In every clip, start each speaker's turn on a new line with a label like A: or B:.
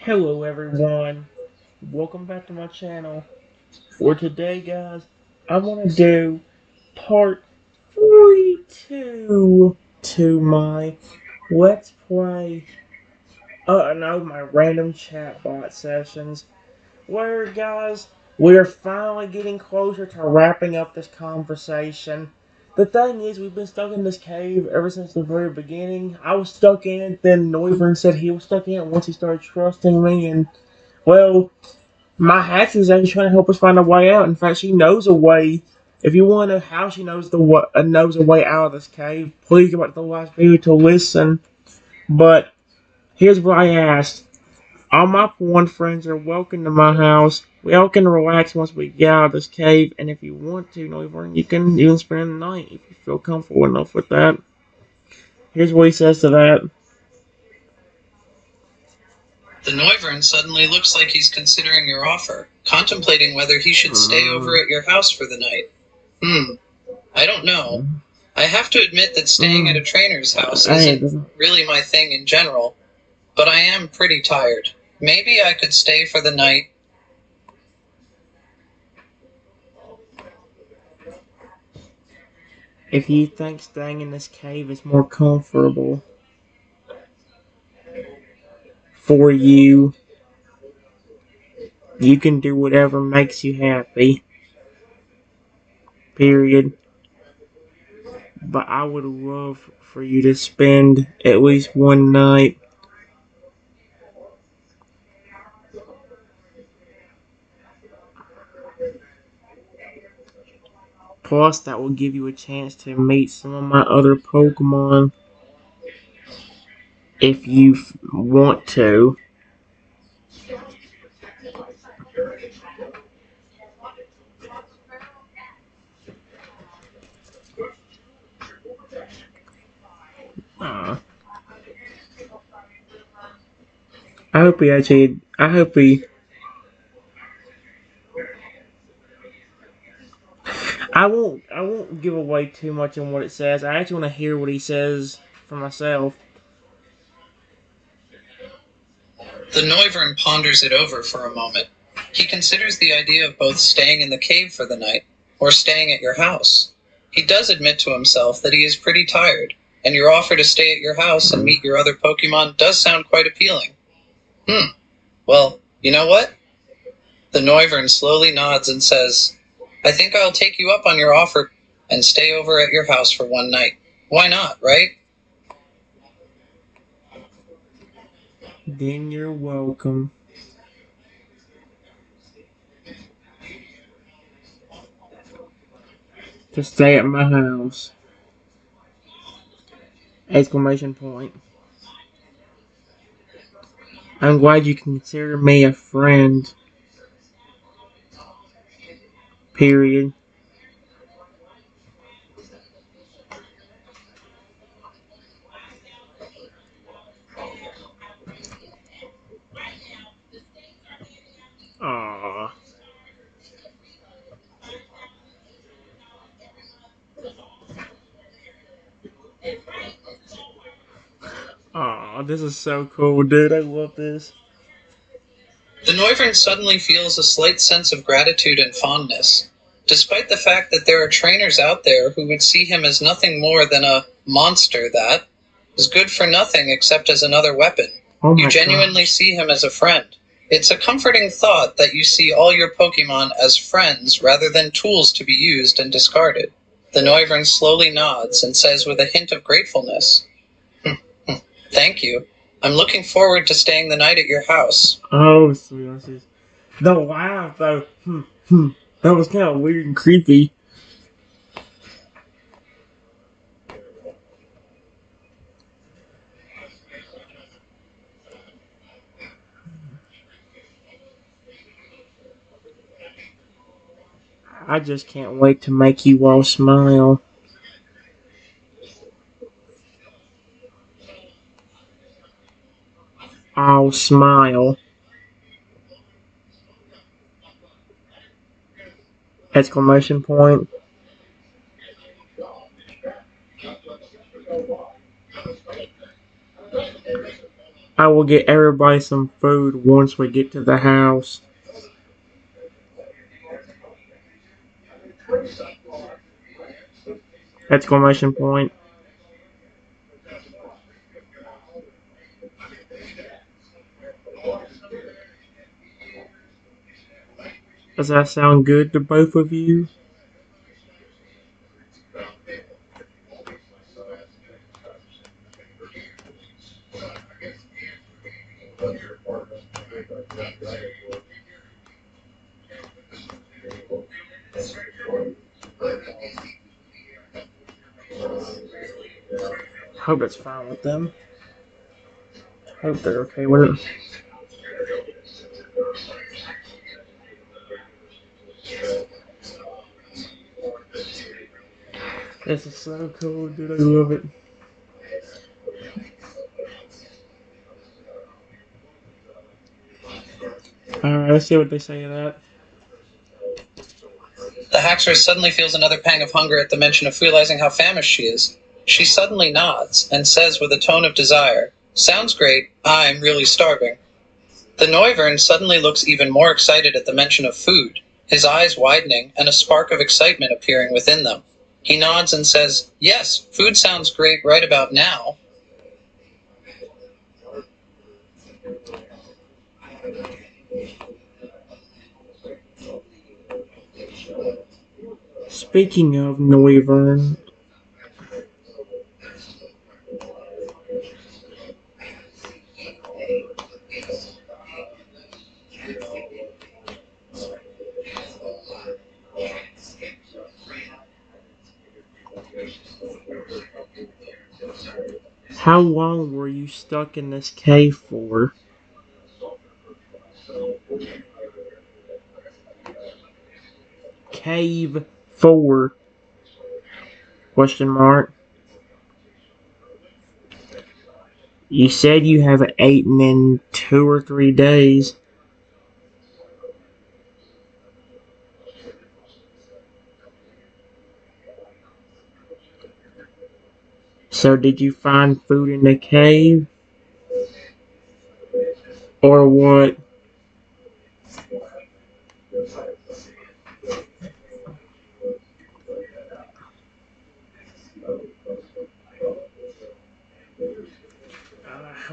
A: Hello everyone, welcome back to my channel. For today guys, I want to do part 42 to my Let's Play, no, my random chatbot sessions, where guys, we're finally getting closer to wrapping up this conversation. The thing is, we've been stuck in this cave ever since the very beginning. I was stuck in it, then Noivern said he was stuck in it once he started trusting me, and well, my hatch is actually trying to help us find a way out. In fact, she knows a way. If you want to know how she knows knows a way out of this cave, please go back to the last video to listen. But here's what I asked. All my pawn friends are welcome to my house. We all can relax once we get out of this cave, and if you want to, Noivern, you can even spend the night if you feel comfortable enough with that. Here's what he says to that.
B: The Noivern suddenly looks like he's considering your offer, contemplating whether he should stay over at your house for the night. I don't know. I have to admit that staying at a trainer's house isn't really my thing in general, but I am pretty tired. Maybe I could stay for the night.
A: If you think staying in this cave is more comfortable for you, you can do whatever makes you happy. Period. But I would love for you to spend at least one night. Plus, that will give you a chance to meet some of my other Pokemon if you want to. I hope he actually. I won't give away too much on what it says. I actually want to hear what he says for myself.
B: The Noivern ponders it over for a moment. He considers the idea of both staying in the cave for the night or staying at your house. He does admit to himself that he is pretty tired, and your offer to stay at your house and meet your other Pokemon does sound quite appealing. Well, you know what? The Noivern slowly nods and says, I think I'll take you up on your offer and stay over at your house for one night. Why not, right?
A: Then you're welcome. To stay at my house. Exclamation point. I'm glad you consider me a friend. Period. Aww. Aww, this is so cool, dude. I love this.
B: The Noivern suddenly feels a slight sense of gratitude and fondness, despite the fact that there are trainers out there who would see him as nothing more than a monster that is good for nothing except as another weapon. You genuinely see him as a friend. It's a comforting thought that you see all your Pokemon as friends rather than tools to be used and discarded. The Noivern slowly nods and says with a hint of gratefulness, Thank you. I'm looking forward to staying the night at your house.
A: Oh, sweet. The laugh, though. That was kind of weird and creepy. I just can't wait to make you all smile. I'll smile. Exclamation point. I will get everybody some food once we get to the house. Exclamation point. Does that sound good to both of you? Hope it's fine with them. Hope they're okay with it. This is so cool, dude. I love it. Alright, let's see what they say of that.
B: The hackster suddenly feels another pang of hunger at the mention of realizing how famished she is. She suddenly nods and says with a tone of desire, "Sounds great, I'm really starving." The Noivern suddenly looks even more excited at the mention of food, his eyes widening and a spark of excitement appearing within them. He nods and says, "Yes, food sounds great right about now."
A: Speaking of Noivern, how long were you stuck in this cave for? Cave 4? Question mark. You said you haven't eaten in 2 or 3 days. So did you find food in the cave? Or what?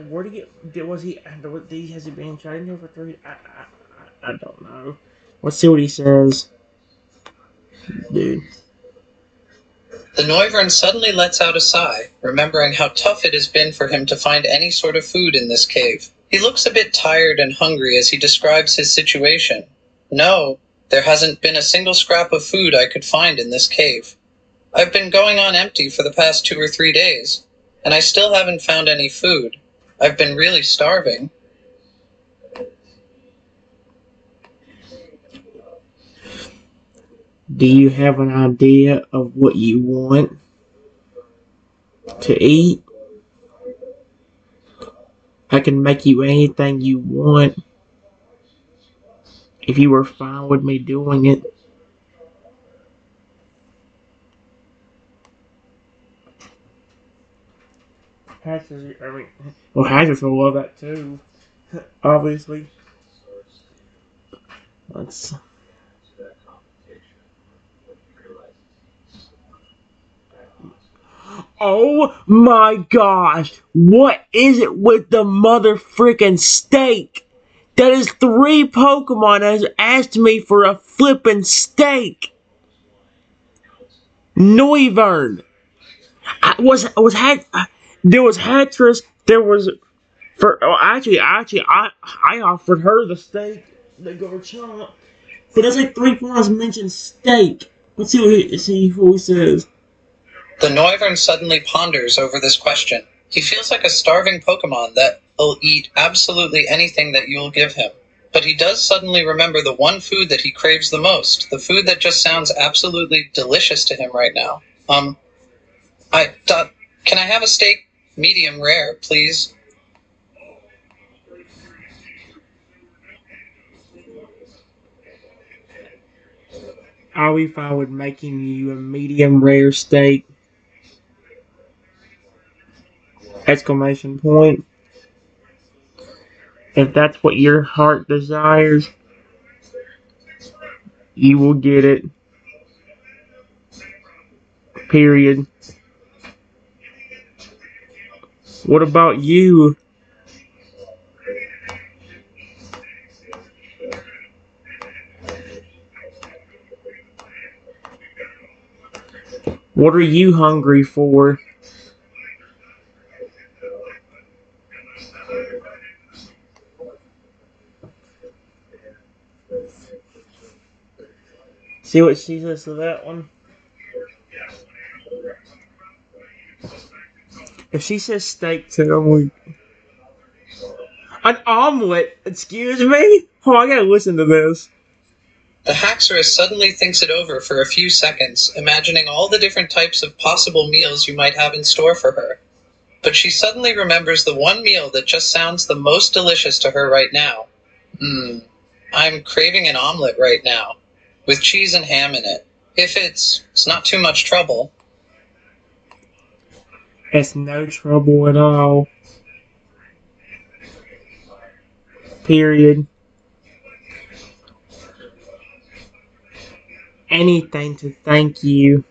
A: Where did he? Was he? Has he been chatting here for 3? I don't know. Let's see what he says, dude.
B: The Noivern suddenly lets out a sigh, remembering how tough it has been for him to find any sort of food in this cave. He looks a bit tired and hungry as he describes his situation. "No, there hasn't been a single scrap of food I could find in this cave. I've been going on empty for the past 2 or 3 days, and I still haven't found any food. I've been really starving."
A: Do you have an idea of what you want to eat? I can make you anything you want if you were fine with me doing it. Well, Hatchers will love that too, obviously. Let's. Oh my gosh! What is it with the mother frickin' steak? That is 3 Pokemon that has asked me for a flippin' steak. Noivern. There was Hattress. There was I offered her the steak. The Garchomp. But that's like 3 times mentioned steak. Let's see what he says.
B: The Noivern suddenly ponders over this question. He feels like a starving Pokemon that will eat absolutely anything that you'll give him. But he does suddenly remember the one food that he craves the most, the food that just sounds absolutely delicious to him right now. Can I have a steak medium rare, please?
A: Are we fine with making you a medium rare steak? Exclamation point. If that's what your heart desires, you will get it. Period. What about you? What are you hungry for? See what she says to that one? If she says steak to him, an omelet? Excuse me? Oh, I gotta listen to this.
B: The Haxorus suddenly thinks it over for a few seconds, imagining all the different types of possible meals you might have in store for her. But she suddenly remembers the one meal that just sounds the most delicious to her right now. I'm craving an omelet right now, with cheese and ham in it. If it's not too much trouble.
A: It's no trouble at all. Period. Anything to thank you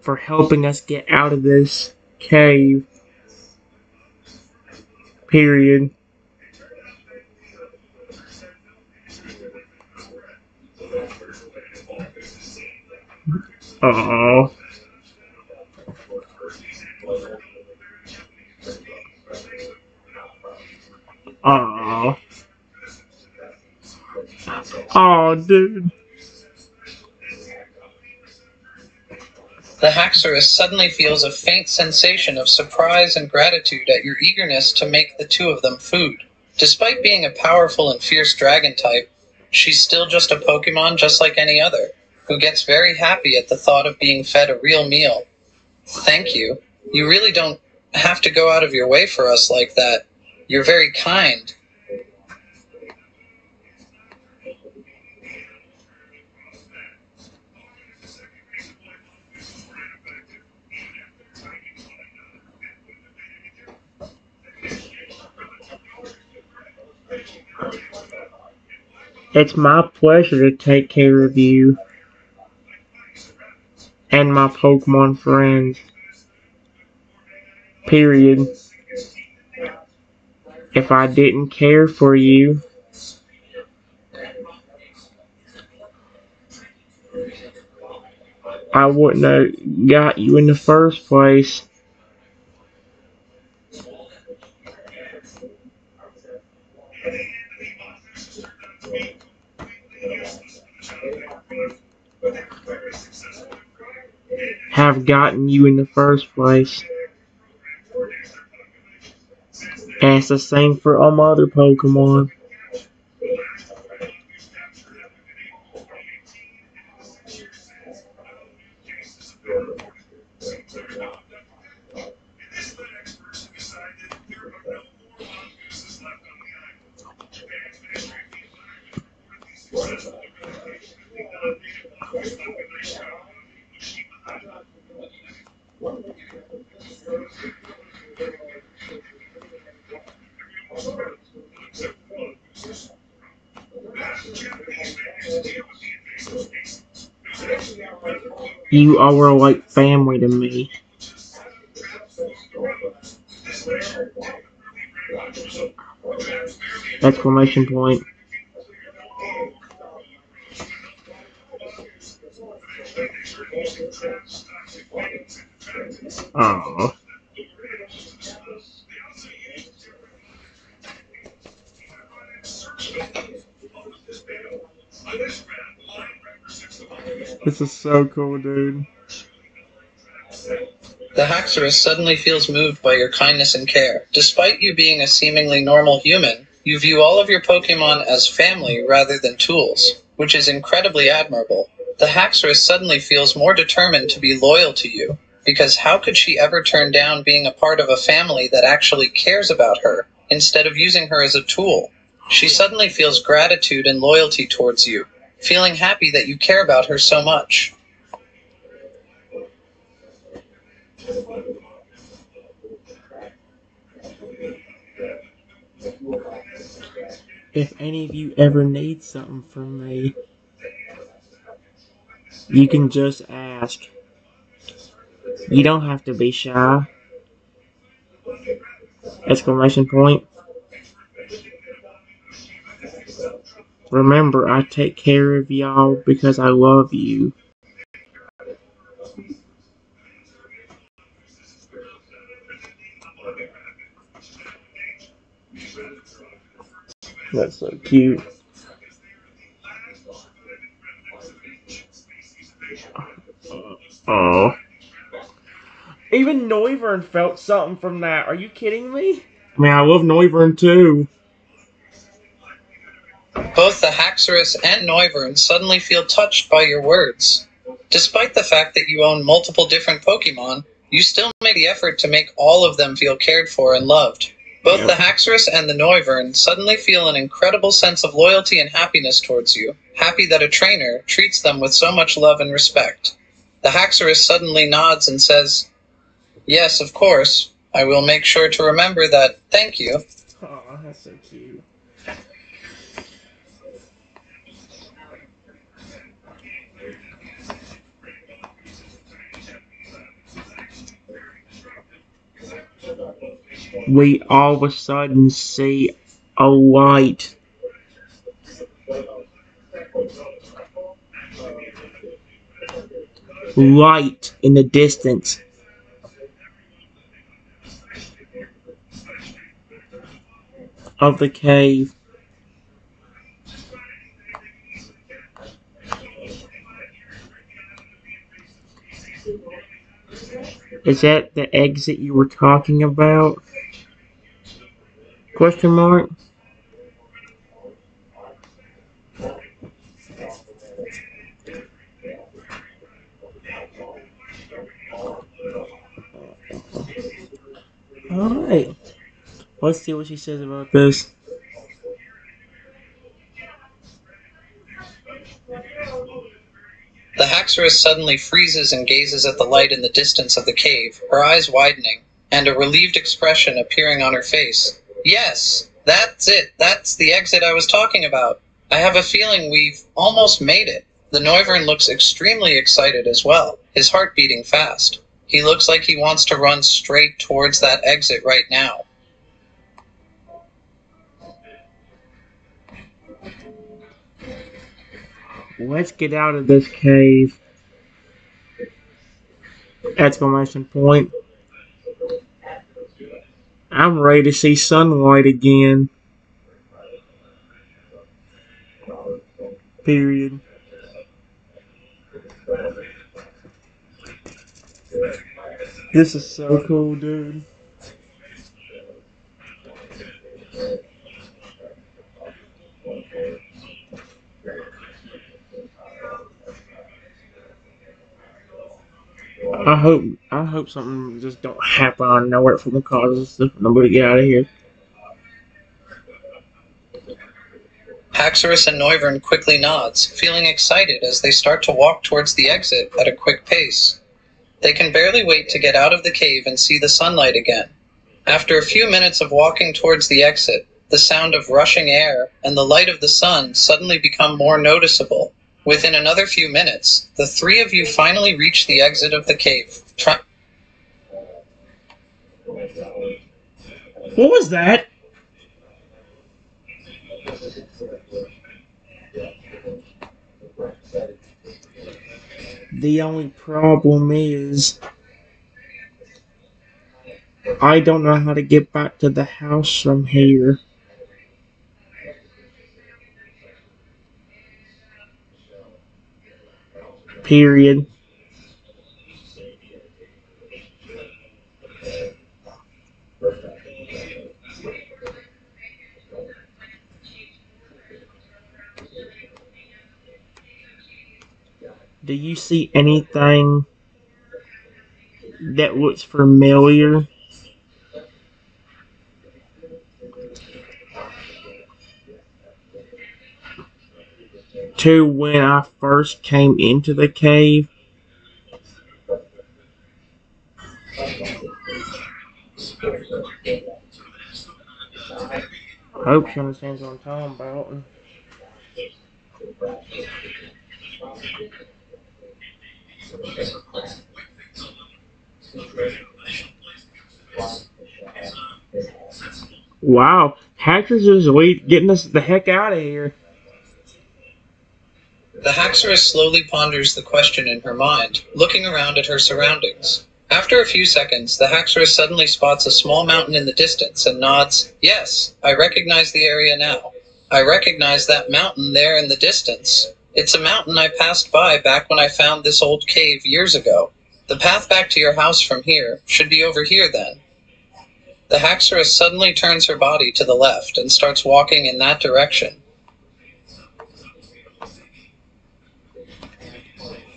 A: for helping us get out of this cave. Period. Aww. Aww. Aw, dude.
B: The Haxorus suddenly feels a faint sensation of surprise and gratitude at your eagerness to make the two of them food. Despite being a powerful and fierce dragon type, she's still just a Pokemon just like any other, who gets very happy at the thought of being fed a real meal. Thank you. You really don't have to go out of your way for us like that. You're very kind.
A: It's my pleasure to take care of you and my Pokemon friends. Period. If I didn't care for you, I wouldn't have got you in the first place. Have gotten you in the first place. And it's the same for all my other Pokemon. You are like family to me. Exclamation point. Aww. This is so cool, dude.
B: The Haxorus suddenly feels moved by your kindness and care. Despite you being a seemingly normal human, you view all of your Pokemon as family rather than tools, which is incredibly admirable. The Haxorus suddenly feels more determined to be loyal to you, because how could she ever turn down being a part of a family that actually cares about her, instead of using her as a tool? She suddenly feels gratitude and loyalty towards you, feeling happy that you care about her so much.
A: If any of you ever need something from me, you can just ask. You don't have to be shy. Exclamation point. Remember, I take care of y'all because I love you. That's so cute. Oh. Even Noivern felt something from that. Are you kidding me? I mean, I love Noivern too.
B: Both the Haxorus and Noivern suddenly feel touched by your words. Despite the fact that you own multiple different Pokemon, you still make the effort to make all of them feel cared for and loved. Both the Haxorus and the Noivern suddenly feel an incredible sense of loyalty and happiness towards you, happy that a trainer treats them with so much love and respect. The Haxorus suddenly nods and says, "Yes, of course. I will make sure to remember that. Thank you."
A: Aw, that's so cute. We all of a sudden see a light. Light in the distance. Of the cave. Is that the exit you were talking about? Question mark? Alright. Let's see what she says about this.
B: The Haxorus suddenly freezes and gazes at the light in the distance of the cave, her eyes widening, and a relieved expression appearing on her face. "Yes, that's it. That's the exit I was talking about. I have a feeling we've almost made it." The Noivern looks extremely excited as well, his heart beating fast. He looks like he wants to run straight towards that exit right now.
A: Let's get out of this cave. Exclamation point. I'm ready to see sunlight again. Period. This is so cool, dude. I hope something just don't happen out of nowhere from the causes of nobody get out of here.
B: Haxorus and Noivern quickly nods, feeling excited as they start to walk towards the exit at a quick pace. They can barely wait to get out of the cave and see the sunlight again. After a few minutes of walking towards the exit, the sound of rushing air and the light of the sun suddenly become more noticeable. Within another few minutes, the three of you finally reach the exit of the cave.
A: What was that? The only problem is I don't know how to get back to the house from here. Period. Do you see anything that looks familiar? To when I first came into the cave? Hope she understands what I'm talking about. Wow, hackers just getting us the heck out of here.
B: The Haxorus slowly ponders the question in her mind, looking around at her surroundings. After a few seconds, the Haxorus suddenly spots a small mountain in the distance and nods. Yes, I recognize the area now. I recognize that mountain there in the distance. It's a mountain I passed by back when I found this old cave years ago. The path back to your house from here should be over here then. The Haxorus suddenly turns her body to the left and starts walking in that direction.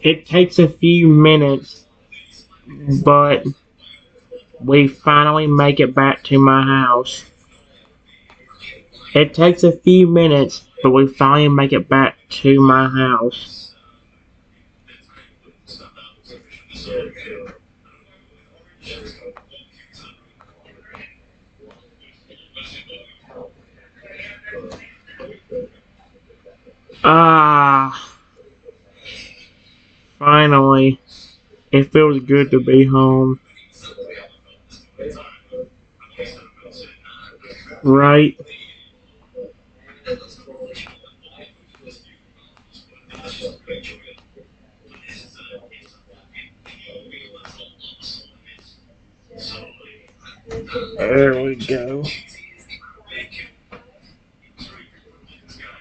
A: It takes a few minutes, but we finally make it back to my house. It takes a few minutes, but we finally make it back to my house. Ah, finally. It feels good to be home. Right? There we go.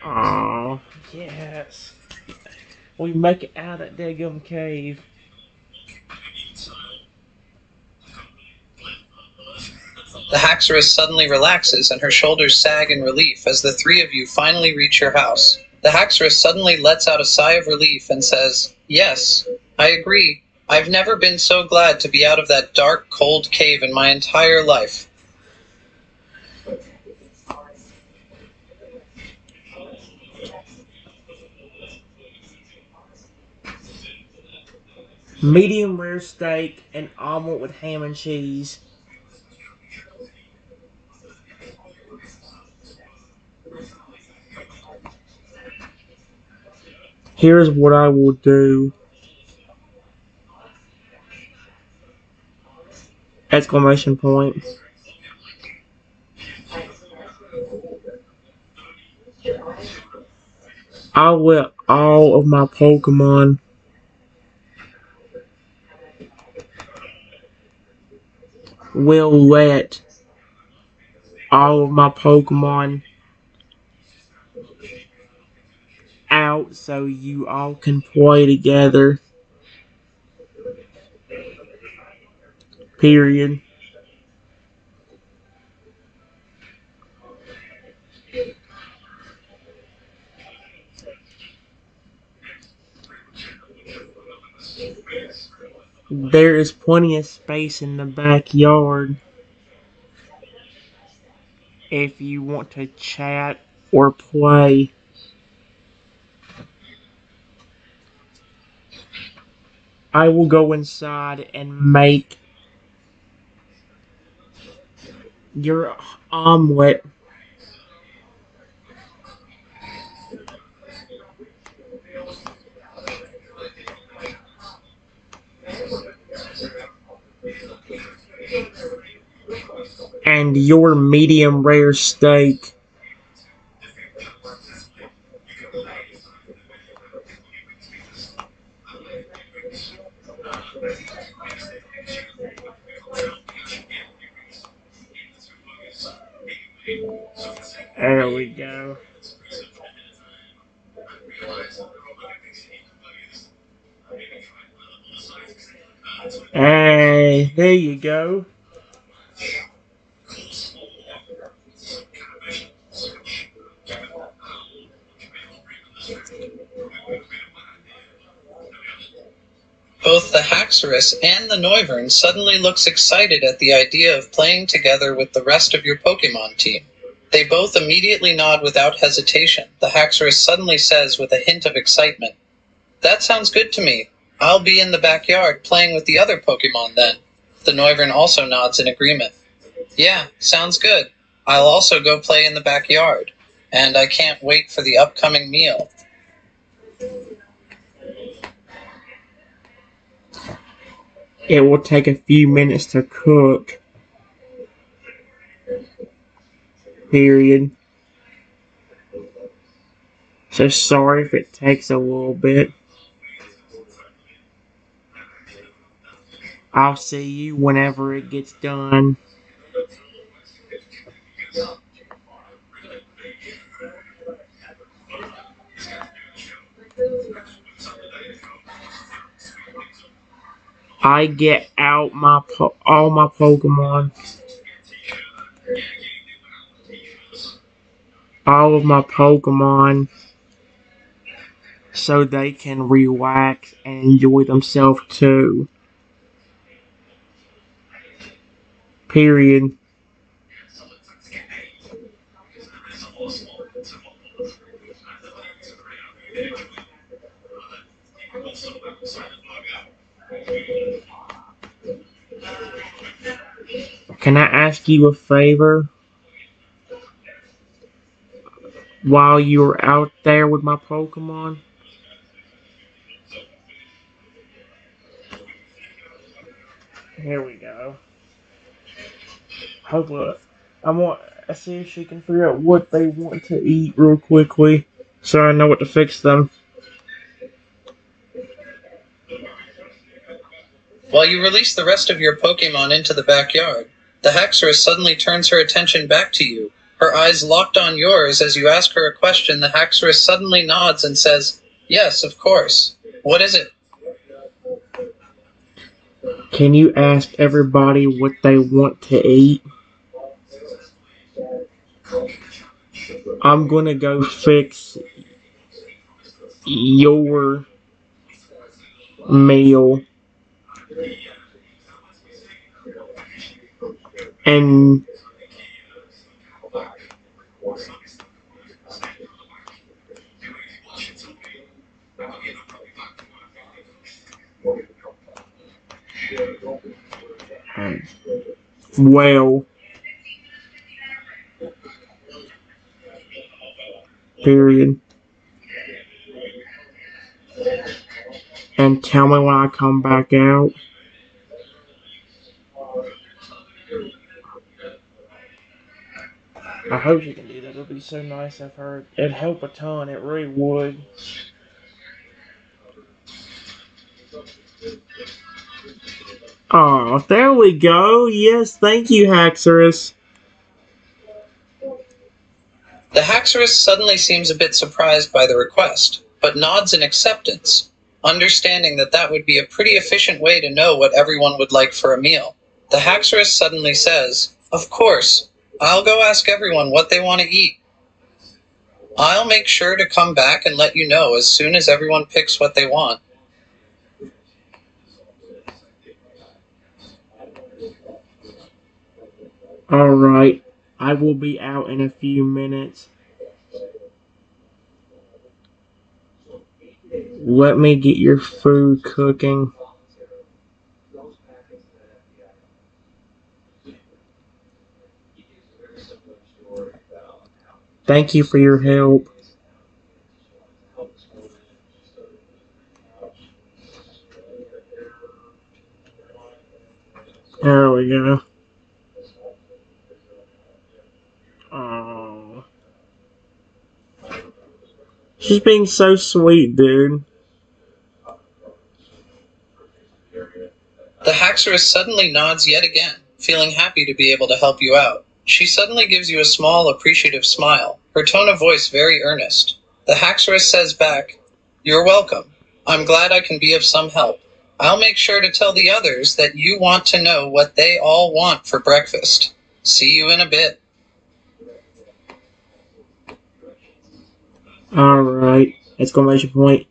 A: Oh, yes. We make it out of that daggum cave.
B: The Haxorus suddenly relaxes and her shoulders sag in relief as the three of you finally reach your house. The Haxorus suddenly lets out a sigh of relief and says, "Yes, I agree. I've never been so glad to be out of that dark, cold cave in my entire life."
A: Medium rare steak and omelet with ham and cheese. Here's what I will do. Exclamation point. I'll let all of my Pokemon will let all of my Pokemon out so you all can play together. Period. There is plenty of space in the backyard if you want to chat or play. I will go inside and make your omelet. And your medium rare steak. There we go. Hey, there you go.
B: Both the Haxorus and the Noivern suddenly looks excited at the idea of playing together with the rest of your Pokemon team. They both immediately nod without hesitation. The Haxorus suddenly says with a hint of excitement, "That sounds good to me. I'll be in the backyard playing with the other Pokemon then." The Noivern also nods in agreement. "Yeah, sounds good." I'll also go play in the backyard, and I can't wait for the upcoming meal.
A: It will take a few minutes to cook. Period. So sorry if it takes a little bit. I'll see you whenever it gets done. I get out all my Pokemon. All of my Pokemon so they can relax and enjoy themselves too. Period. Can I ask you a favor? While you're out there with my Pokemon? Here we go. Hopefully, I see if she can figure out what they want to eat real quickly, so I know what to fix them.
B: While you release the rest of your Pokemon into the backyard, the Haxorus suddenly turns her attention back to you. Her eyes locked on yours as you ask her a question. The Haxorus suddenly nods and says, "Yes, of course. What is it?"
A: Can you ask everybody what they want to eat? I'm gonna go fix your meal and well, period. And tell me when I come back out. I hope she can do that. It would be so nice of her. It'd help a ton. It really would. Oh, there we go. Yes, thank you, Haxorus.
B: The Haxorus suddenly seems a bit surprised by the request, but nods in acceptance, understanding that that would be a pretty efficient way to know what everyone would like for a meal. The Haxorus suddenly says, "Of course, I'll go ask everyone what they want to eat. I'll make sure to come back and let you know as soon as everyone picks what they want."
A: Alright, I will be out in a few minutes. Let me get your food cooking. Thank you for your help. There we go. Oh. She's being so sweet, dude.
B: The Haxorus suddenly nods yet again, feeling happy to be able to help you out. She suddenly gives you a small, appreciative smile, her tone of voice very earnest. The Haxorus says back, "You're welcome. I'm glad I can be of some help. I'll make sure to tell the others that you want to know what they all want for breakfast. See you in a bit."
A: Alright, exclamation point.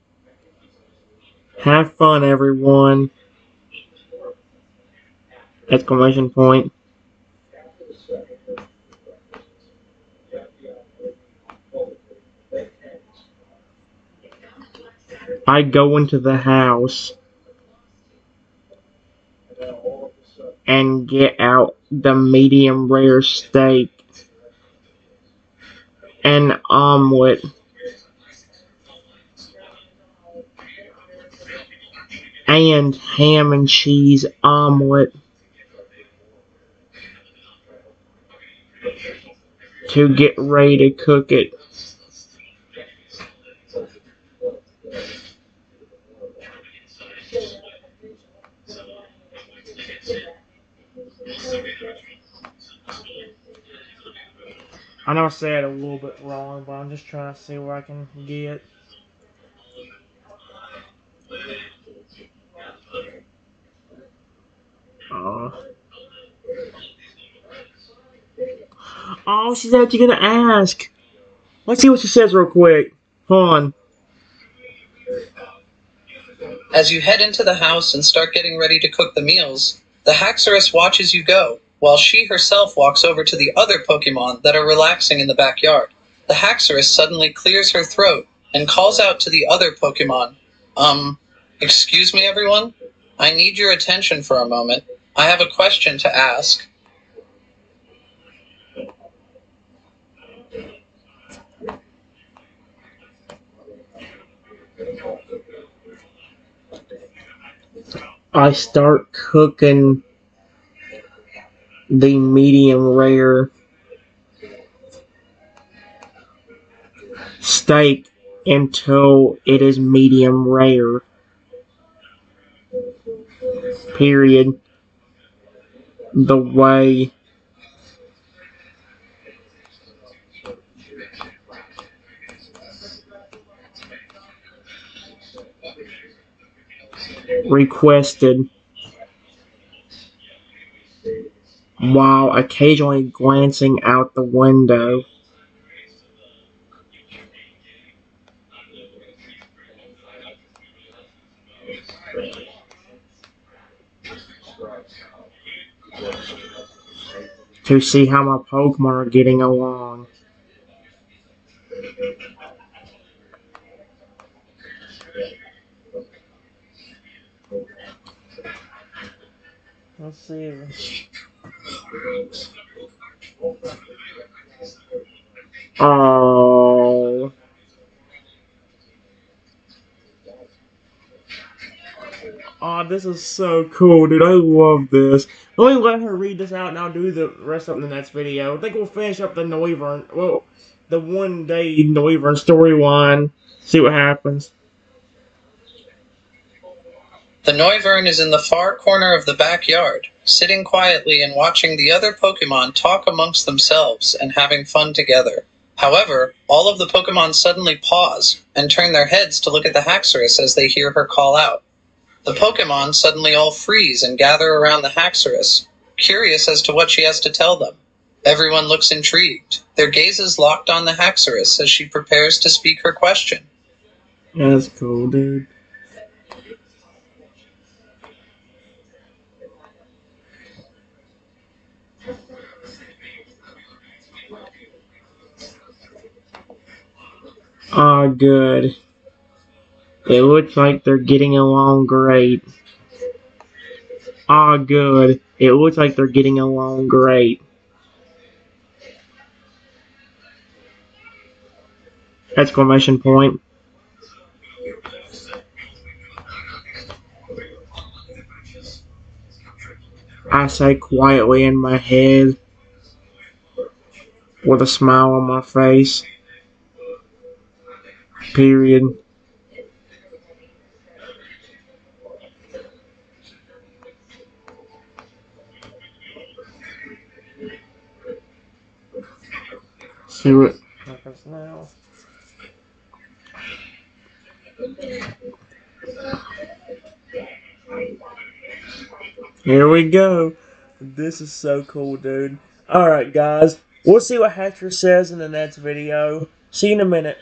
A: Have fun, everyone. Exclamation point. I go into the house and get out the medium rare steak an omelet and ham and cheese omelet to get ready to cook it. I know I said it a little bit wrong, but I'm just trying to see where I can get. Oh, she's actually gonna ask. Let's see what she says real quick. Hold on.
B: As you head into the house and start getting ready to cook the meals, the Haxorus watches you go, while she herself walks over to the other Pokemon that are relaxing in the backyard. The Haxorus suddenly clears her throat and calls out to the other Pokemon, excuse me everyone? I need your attention for a moment. I have a question to ask.
A: I start cooking the medium rare steak until it is medium rare. Period. The way requested, while occasionally glancing out the window. To see how my Pokemon are getting along. Let's see. Oh. Oh, this is so cool, dude. I love this. Let me let her read this out and I'll do the rest of the next video. I think we'll finish up the Noivern. Well, the one day Noivern storyline. See what happens.
B: The Noivern is in the far corner of the backyard, sitting quietly and watching the other Pokemon talk amongst themselves and having fun together. However, all of the Pokemon suddenly pause and turn their heads to look at the Haxorus as they hear her call out. The Pokemon suddenly all freeze and gather around the Haxorus, curious as to what she has to tell them. Everyone looks intrigued, their gazes locked on the Haxorus as she prepares to speak her question.
A: That's cool, dude. Ah, good. It looks like they're getting along great. Ah, good. It looks like they're getting along great. Exclamation point. I say quietly in my head with a smile on my face. Period. See what happens now. Here we go. This is so cool, dude. Alright, guys. We'll see what Hatcher says in the next video. See you in a minute.